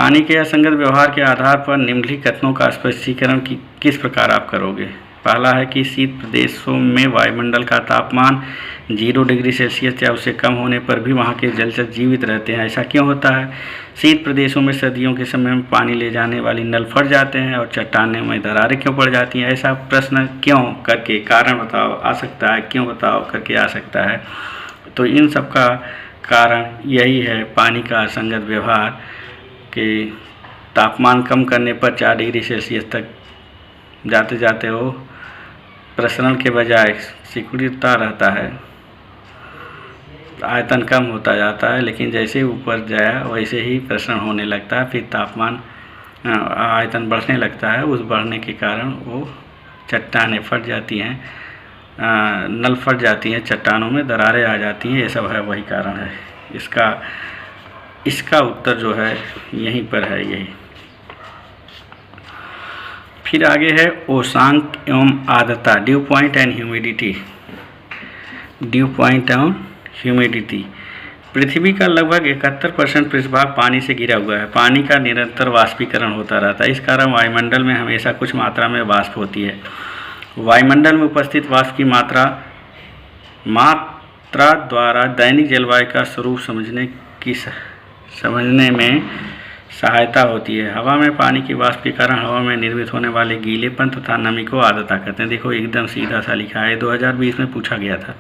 पानी के असंगत व्यवहार के आधार पर निम्नलिखित कथनों का स्पष्टीकरण किस प्रकार आप करोगे। पहला है कि शीत प्रदेशों में वायुमंडल का तापमान 0 डिग्री सेल्सियस या उससे कम होने पर भी वहाँ के जलचर जीवित रहते हैं। ऐसा क्यों होता है? शीत प्रदेशों में सर्दियों के समय में पानी ले जाने वाली नल फट जाते हैं और चट्टानों में दरारें क्यों पड़ जाती हैं? ऐसा प्रश्न क्यों करके कारण बताओ आ सकता है, क्यों बताओ करके आ सकता है। तो इन सब का कारण यही है, पानी का असंगत व्यवहार के तापमान कम करने पर 4 डिग्री सेल्सियस तक जाते जाते वो प्रसरण के बजाय सिकुड़ता रहता है, आयतन कम होता जाता है, लेकिन जैसे ऊपर जाया वैसे ही प्रसरण होने लगता है, फिर तापमान आयतन बढ़ने लगता है। उस बढ़ने के कारण वो चट्टानें फट जाती हैं, नल फट जाती हैं, चट्टानों में दरारें आ जाती हैं। ये सब है, वही कारण है। इसका उत्तर जो है यहीं पर है, यही। फिर आगे है ओसांक एवं आर्द्रता, due point and humidity. Due point एवं ह्यूमिडिटी। पृथ्वी का लगभग 71% पृष्ठभाग पानी से घिरा हुआ है। पानी का निरंतर वाष्पीकरण होता रहता है, इस कारण वायुमंडल में हमेशा कुछ मात्रा में वाष्प होती है। वायुमंडल में उपस्थित वाष्प की मात्रा द्वारा दैनिक जलवायु का स्वरूप समझने में सहायता होती है। हवा में पानी की वाष्प के कारण हवा में निर्मित होने वाले गीलेपन तथा नमी को आर्द्रता कहते हैं। देखो एकदम सीधा सा लिखा है, 2020 में पूछा गया था।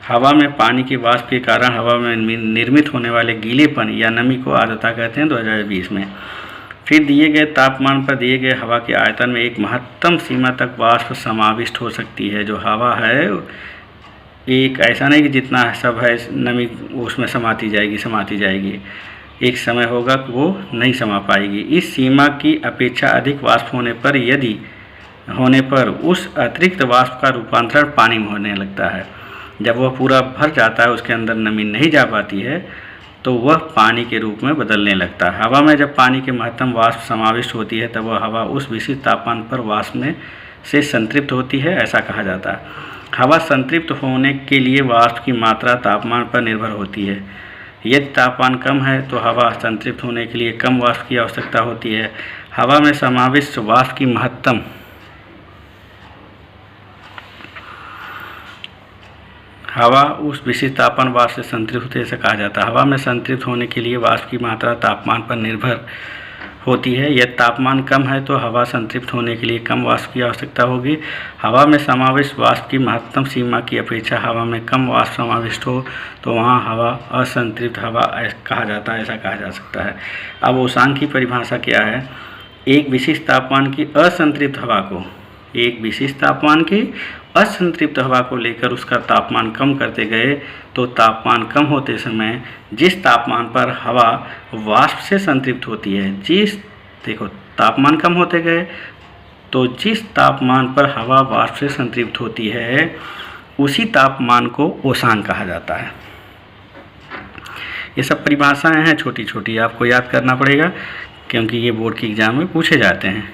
हवा में पानी की वाष्प के कारण हवा में निर्मित होने वाले गीलेपन या नमी को आर्द्रता कहते हैं 2020 में। फिर दिए गए तापमान पर दिए गए हवा के आयतन में एक महत्तम सीमा तक वाष्प समाविष्ट हो सकती है। जो हवा है एक ऐसा नहीं कि जितना सब है नमी उसमें समाती जाएगी, एक समय होगा कि वो नहीं समा पाएगी। इस सीमा की अपेक्षा अधिक वाष्प होने पर उस अतिरिक्त वाष्प का रूपांतरण पानी में होने लगता है। जब वह पूरा भर जाता है, उसके अंदर नमी नहीं जा पाती है, तो वह पानी के रूप में बदलने लगता है। हवा में जब पानी के महत्तम वाष्प समाविष्ट होती है, तब वह हवा उस विशिष्ट तापमान पर वाष्प में से संतृप्त होती है, ऐसा कहा जाता है। हवा संतृप्त होने के लिए वाष्प की मात्रा तापमान पर निर्भर होती है। यदि तापमान कम है तो हवा संतृप्त होने के लिए कम वाष्प की आवश्यकता होती है। हवा में समाविष्ट वाष्प की महत्तम हवा उस विशिष्ट तापमान वाष्प से संतृप्त होते ऐसा कहा जाता है। हवा में संतृप्त होने के लिए वाष्प की मात्रा तापमान पर निर्भर होती है। यदि तापमान कम है तो हवा संतृप्त होने के लिए कम वाष्प की आवश्यकता होगी। हवा में समाविष्ट वाष्प की महत्तम सीमा की अपेक्षा हवा में कम वाष्प समाविष्ट हो तो वहाँ हवा असंतृप्त हवा कहा जाता है, ऐसा कहा जा सकता है। अब ओसांक की परिभाषा क्या है? एक विशिष्ट तापमान की असंतृप्त हवा को लेकर उसका तापमान कम करते गए तो तापमान कम होते समय जिस तापमान पर हवा वाष्प से संतृप्त होती है, तापमान कम होते गए तो जिस तापमान पर हवा वाष्प से संतृप्त होती है उसी तापमान को ओसांक कहा जाता है। ये सब परिभाषाएं हैं छोटी छोटी, आपको याद करना पड़ेगा क्योंकि ये बोर्ड की एग्जाम में पूछे जाते हैं।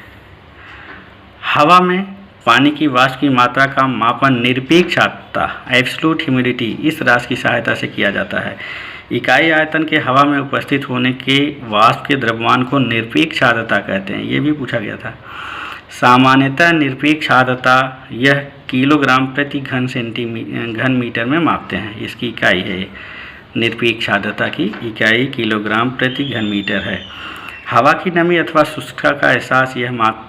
हवा में पानी की वाष्प की मात्रा का मापन निरपेक्ष आर्द्रता एब्सोल्यूट ह्यूमिडिटी इस राशि की सहायता से किया जाता है। इकाई आयतन के हवा में उपस्थित होने के वाष्प के द्रव्यमान को निरपेक्ष आर्द्रता कहते हैं। ये भी पूछा गया था। सामान्यतः निरपेक्ष आर्द्रता यह किलोग्राम प्रति घन मीटर में मापते हैं। इसकी इकाई है, निरपेक्ष आर्द्रता की इकाई किलोग्राम प्रति घन मीटर है। हवा की नमी अथवा शुष्कता का एहसास यह मात्रा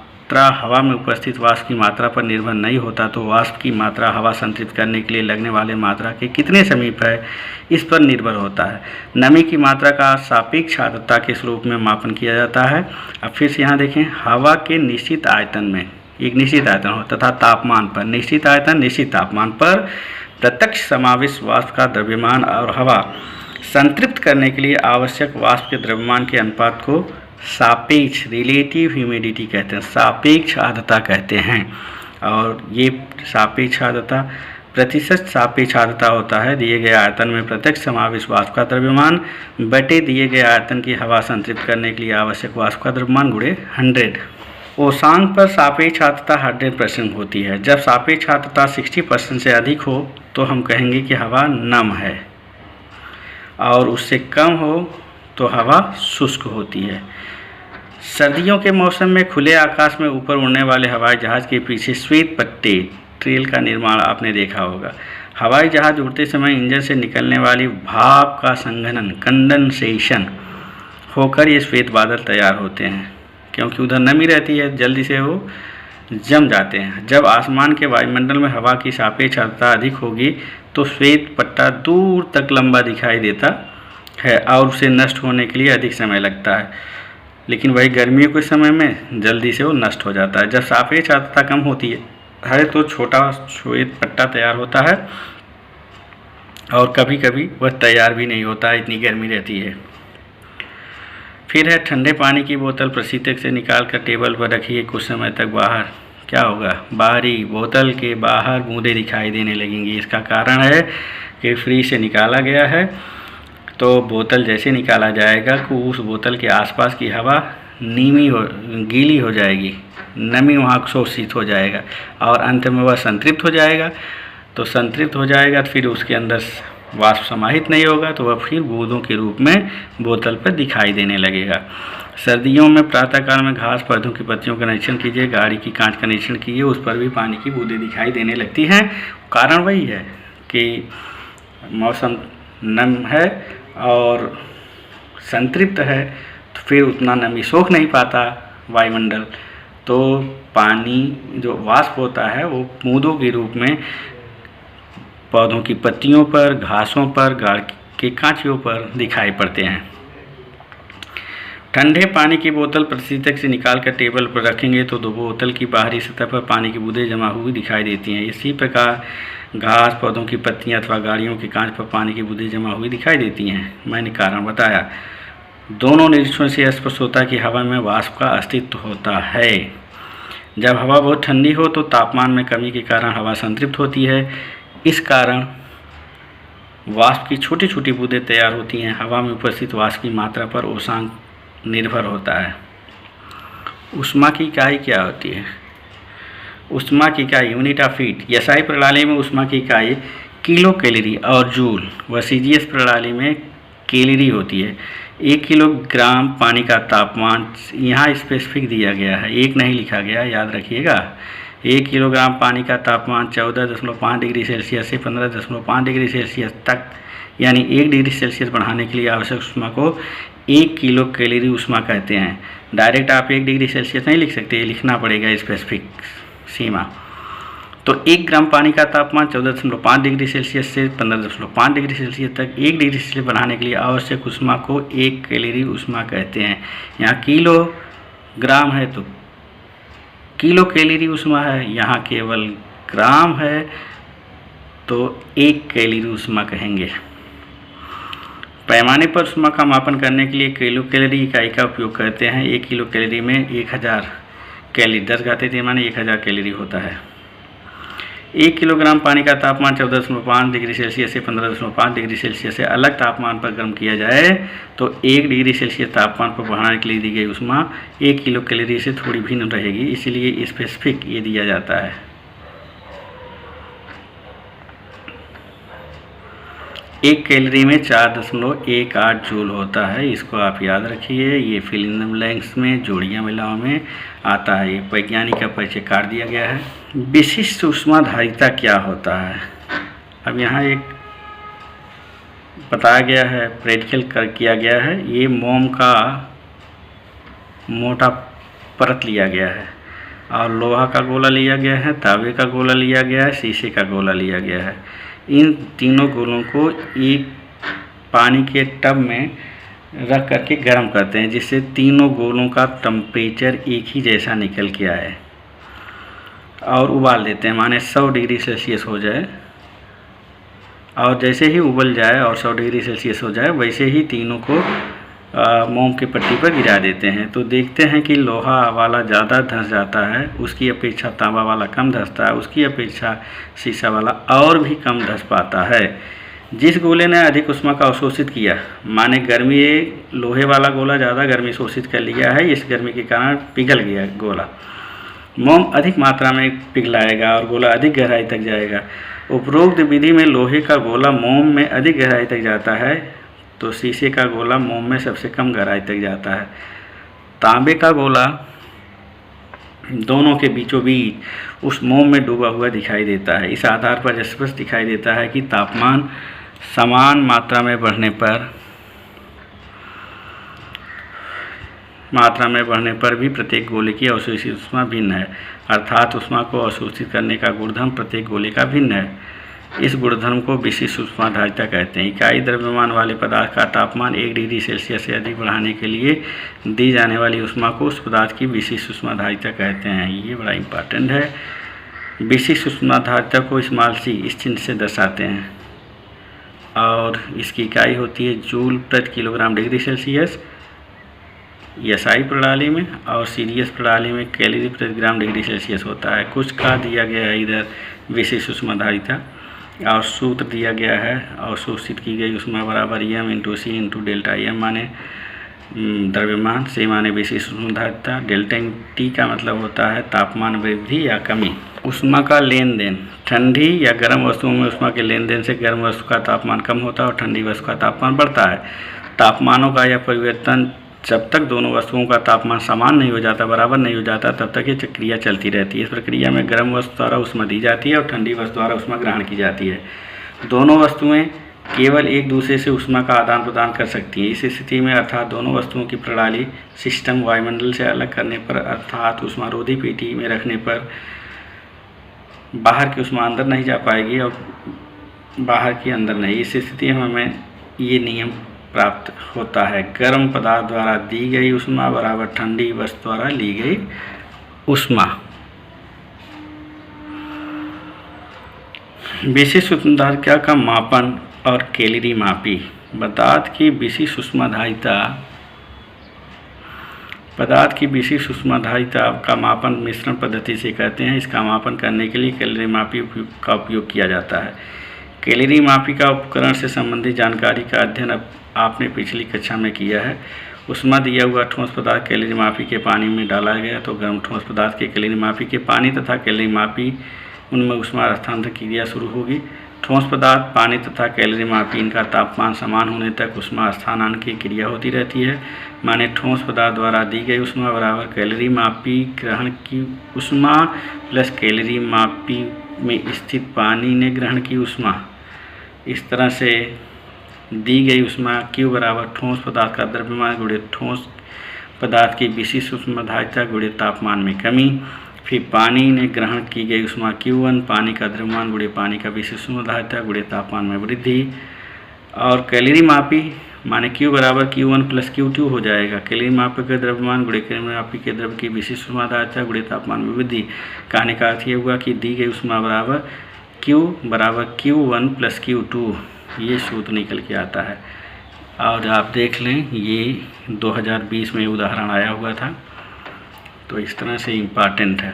हवा में उपस्थित वाष्प की मात्रा पर निर्भर नहीं होता, तो वाष्प की मात्रा हवा संतृप्त करने के लिए लगने वाले मात्रा के कितने समीप है इस पर निर्भर होता है। नमी की मात्रा का सापेक्ष आर्द्रता के स्वरूप में मापन किया जाता है। अब फिर से यहाँ देखें, हवा के निश्चित आयतन में एक निश्चित आयतन हो तथा तापमान पर निश्चित आयतन निश्चित तापमान पर प्रत्यक्ष समाविष्ट वाष्प का द्रव्यमान और हवा संतृप्त करने के लिए आवश्यक वाष्प के द्रव्यमान के अनुपात को सापेक्ष रिलेटिव ह्यूमिडिटी कहते हैं, सापेक्ष आर्द्रता कहते हैं। और ये सापेक्ष आर्द्रता प्रतिशत सापेक्ष आर्द्रता होता है दिए गए आयतन में प्रत्यक्ष समाविष्ट वाष्प का द्रव्यमान बटे दिए गए आयतन की हवा संतृप्त करने के लिए आवश्यक वाष्प का द्रव्यमान गुणे 100। ओसांक पर सापेक्ष आर्द्रता 100% होती है। जब सापेक्ष आर्द्रता 60% से अधिक हो तो हम कहेंगे कि हवा नम है, और उससे कम हो तो हवा शुष्क होती है। सर्दियों के मौसम में खुले आकाश में ऊपर उड़ने वाले हवाई जहाज़ के पीछे श्वेत पट्टे ट्रेल का निर्माण आपने देखा होगा। हवाई जहाज़ उड़ते समय इंजन से निकलने वाली भाप का संघनन कंडेंसेशन होकर ये श्वेत बादल तैयार होते हैं। क्योंकि उधर नमी रहती है, जल्दी से वो जम जाते हैं। जब आसमान के वायुमंडल में हवा की सापेक्ष आर्द्रता अधिक होगी तो श्वेत पट्टा दूर तक लंबा दिखाई देता है और उसे नष्ट होने के लिए अधिक समय लगता है, लेकिन वही गर्मियों के समय में जल्दी से वो नष्ट हो जाता है। जब सापेक्ष आर्द्रता कम होती है तो छोटा श्वेत पट्टा तैयार होता है और कभी कभी वह तैयार भी नहीं होता है, इतनी गर्मी रहती है। फिर है ठंडे पानी की बोतल प्रशीतक से निकाल कर टेबल पर रखिए, कुछ समय तक बाहर क्या होगा, बाहरी बोतल के बाहर बूंदें दिखाई देने लगेंगी। इसका कारण है कि फ्रीज से निकाला गया है, तो बोतल जैसे निकाला जाएगा कि उस बोतल के आसपास की हवा गीली हो जाएगी, नमी वहाँ शोषित हो जाएगा और अंत में वह संतृप्त हो जाएगा। तो संतृप्त हो जाएगा तो फिर उसके अंदर वाष्प समाहित नहीं होगा, तो वह फिर बूंदों के रूप में बोतल पर दिखाई देने लगेगा। सर्दियों में प्रातःकाल में घास पौधों की पत्तियों का निरीक्षण कीजिए, गाड़ी की कांच का निरीक्षण कीजिए, उस पर भी पानी की बूंदें दिखाई देने लगती हैं। कारण वही है कि मौसम नम है और संतृप्त है, तो फिर उतना नमी सोख नहीं पाता वायुमंडल, तो पानी जो वाष्प होता है वो बूंदों के रूप में पौधों की पत्तियों पर, घासों पर, गाड़ के कांचियों पर दिखाई पड़ते हैं। ठंडे पानी की बोतल प्रशीतक से निकालकर टेबल पर रखेंगे तो दो बोतल की बाहरी सतह पर पानी की बूंदें जमा हुई दिखाई देती हैं। इसी प्रकार घास, पौधों की पत्तियां अथवा गाड़ियों के कांच पर पानी की बूंदें जमा हुई दिखाई देती हैं। मैंने कारण बताया। दोनों निरीक्षणों से स्पष्ट होता है कि हवा में वाष्प का अस्तित्व होता है। जब हवा बहुत ठंडी हो तो तापमान में कमी के कारण हवा संतृप्त होती है। इस कारण वाष्प की छोटी छोटी बूंदें तैयार होती हैं। हवा में उपस्थित वाष्प की मात्रा पर उष्मांक निर्भर होता है। ऊष्मा की इकाई क्या होती है? ऊष्मा की इकाई यूनिट ऑफ हीट। एसआई प्रणाली में ऊष्मा की इकाई किलो कैलोरी और जूल व सीजीएस प्रणाली में कैलोरी होती है। 1 किलोग्राम पानी का तापमान यहाँ स्पेसिफिक दिया गया है, एक नहीं लिखा गया, याद रखिएगा। 1 किलोग्राम पानी का तापमान 14.5 डिग्री सेल्सियस से 15.5 डिग्री सेल्सियस तक, यानी 1 डिग्री सेल्सियस बढ़ाने के लिए आवश्यक ऊष्मा को 1 किलो कैलोरी ऊष्मा कहते हैं। डायरेक्ट आप 1 डिग्री सेल्सियस नहीं लिख सकते, लिखना पड़ेगा स्पेसिफिक सीमा। तो 1 ग्राम पानी का तापमान 14.5 डिग्री सेल्सियस से 15.5 डिग्री सेल्सियस तक 1 डिग्री सेल्सियस बढ़ाने के लिए आवश्यक ऊष्मा को 1 कैलोरी ऊष्मा कहते हैं। यहाँ किलोग्राम है तो किलो कैलोरी ऊष्मा है, यहाँ केवल ग्राम है तो 1 कैलोरी ऊष्मा कहेंगे। पैमाने पर ऊष्मा का मापन करने के लिए किलो कैलोरी इकाई का उपयोग करते हैं। 1 किलो कैलोरी में 1000 कैलोरी, 10 घाते 3 माने 1000 कैलोरी होता है। 1 किलोग्राम पानी का तापमान 14.5 डिग्री सेल्सियस से 15.5 डिग्री सेल्सियस से अलग तापमान पर गर्म किया जाए तो 1 डिग्री सेल्सियस तापमान पर बढ़ाने के लिए दी गई ऊष्मा 1 किलो कैलोरी से थोड़ी भिन्न रहेगी, इसलिए स्पेसिफिक ये दिया जाता है। 1 कैलोरी में 4.18 जूल होता है, इसको आप याद रखिए। ये फिल इन द ब्लैंक्स में, जोड़ियाँ मिलाओ में आता है। ये वैज्ञानिक का परिचय काट दिया गया है। विशिष्ट ऊष्माधारिता क्या होता है? अब यहाँ एक बताया गया है, प्रैक्टिकल किया गया है। ये मोम का मोटा परत लिया गया है और लोहा का गोला लिया गया है, तांबे का गोला लिया गया है, शीशे का गोला लिया गया है। इन तीनों गोलों को एक पानी के टब में रख करके गर्म करते हैं, जिससे तीनों गोलों का टेम्परेचर एक ही जैसा निकल के आए और उबाल देते हैं, माने 100 डिग्री सेल्सियस हो जाए। और जैसे ही उबल जाए और 100 डिग्री सेल्सियस हो जाए वैसे ही तीनों को मोम की पट्टी पर गिरा देते हैं। तो देखते हैं कि लोहा वाला ज़्यादा धंस जाता है, उसकी अपेक्षा तांबा वाला कम धंसता है, उसकी अपेक्षा शीशा वाला और भी कम धंस पाता है। जिस गोले ने अधिक ऊष्मा का अवशोषित किया, माने गर्मी, लोहे वाला गोला ज़्यादा गर्मी शोषित कर लिया है, इस गर्मी के कारण पिघल गया गोला। मोम अधिक मात्रा में पिघलाएगा और गोला अधिक गहराई तक जाएगा। उपरोक्त विधि में लोहे का गोला मोम में अधिक गहराई तक जाता है, तो शीशे का गोला मोम में सबसे कम गहराई तक जाता है। तांबे का गोला दोनों के बीचों बीच उस मोम में डूबा हुआ दिखाई देता है। इस आधार पर स्पष्ट दिखाई देता है कि तापमान समान मात्रा में बढ़ने पर भी प्रत्येक गोले की अवशोषित ऊष्मा भिन्न है, अर्थात ऊष्मा को अवशोषित करने का गुणधर्म प्रत्येक गोले का भिन्न है। इस गुणधर्म को विशिष्ट ऊष्माधारिता कहते हैं। इकाई द्रव्यमान वाले पदार्थ का तापमान 1 डिग्री सेल्सियस से अधिक बढ़ाने के लिए दी जाने वाली ऊष्मा को उस पदार्थ की विशिष्ट ऊष्माधारिता कहते हैं। ये बड़ा इंपॉर्टेंट है। विशिष्ट ऊष्माधारिता को स्मॉल सी इस चिन्ह से दर्शाते हैं और इसकी इकाई होती है जूल प्रति किलोग्राम डिग्री सेल्सियस एसआई प्रणाली में, और सीरीएस प्रणाली में कैलोरी प्रति ग्राम डिग्री सेल्सियस होता है। कुछ का दिया गया है इधर विशिष्ट ऊष्माधारिता और सूत्र दिया गया है। अवशोषित की गई ऊष्मा बराबर एम इंटू सी इंटू डेल्टा एम माने द्रव्यमान, से माने विशिष्ट ऊष्माधारिता, डेल्टा टी का मतलब होता है तापमान वृद्धि या कमी। ऊष्मा का लेन देन, ठंडी या गर्म वस्तुओं में ऊष्मा के लेन देन से गर्म वस्तु का तापमान कम होता है और ठंडी वस्तु का तापमान बढ़ता है। तापमानों का यह परिवर्तन जब तक दोनों वस्तुओं का तापमान समान नहीं हो जाता, बराबर नहीं हो जाता, तब तक ये क्रिया चलती रहती है। इस प्रक्रिया में गर्म वस्तु द्वारा ऊष्मा दी जाती है और ठंडी वस्तु द्वारा ऊष्मा ग्रहण की जाती है। दोनों वस्तुएं केवल एक दूसरे से ऊष्मा का आदान प्रदान कर सकती हैं। इस स्थिति में अर्थात दोनों वस्तुओं की प्रणाली सिस्टम वायुमंडल से अलग करने पर अर्थात ऊष्मारोधी पेटी में रखने पर बाहर की ऊष्मा अंदर नहीं जा पाएगी और बाहर की अंदर नहीं। इस स्थिति में हमें ये नियम प्राप्त होता है, गर्म पदार्थ द्वारा दी गई ऊष्मा बराबर ठंडी वस्तु द्वारा ली गई ऊष्मा। विशिष्ट ऊष्माधारिता का मापन और कैलोरी मापी। पदार्थ की विशिष्ट ऊष्माधारिता का मापन मिश्रण पद्धति से करते हैं। इसका मापन करने के लिए कैलोरी मापी का उपयोग किया जाता है। कैलोरी मापी का उपकरण से संबंधित जानकारी का अध्ययन आपने पिछली कक्षा में किया है। ऊष्मा दिया हुआ ठोस पदार्थ कैलोरी मापी के पानी में डाला गया तो गर्म ठोस पदार्थ के कैलोरी मापी के पानी तथा कैलोरी मापी उनमें ऊष्मा हस्तांतरण की क्रिया शुरू होगी। ठोस पदार्थ, पानी तथा कैलोरी मापी इनका तापमान समान होने तक ऊष्मा हस्तांतरण की क्रिया होती रहती है। माने ठोस पदार्थ द्वारा दी गई ऊष्मा बराबर कैलोरी मापी ग्रहण की ऊष्मा प्लस कैलोरी मापी में स्थित पानी ने ग्रहण की ऊष्मा। इस तरह से दी गई ऊष्मा Q बराबर ठोस पदार्थ का द्रव्यमान गुणे ठोस पदार्थ की विशिष्ट ऊष्माधारिता गुणे तापमान में कमी। फिर पानी ने ग्रहण की गई ऊष्मा Q1 पानी का द्रव्यमान गुणे पानी का विशिष्ट ऊष्माधारिता गुणे तापमान में वृद्धि। और कैलोरी मापी माने Q बराबर Q1 प्लस Q2 हो जाएगा। कैलोरी मापी के द्रव्यमान गुणे कैलोरी मापी के द्रव्य की विशिष्ट ऊष्माधारिता गुणे तापमान में वृद्धि। कहने का अर्थ ये हुआ कि दी गई ऊष्मा बराबर Q बराबर Q1 प्लस Q2, ये सूत्र निकल के आता है। और आप देख लें ये 2020 में उदाहरण आया हुआ था, तो इस तरह से इम्पॉर्टेंट है।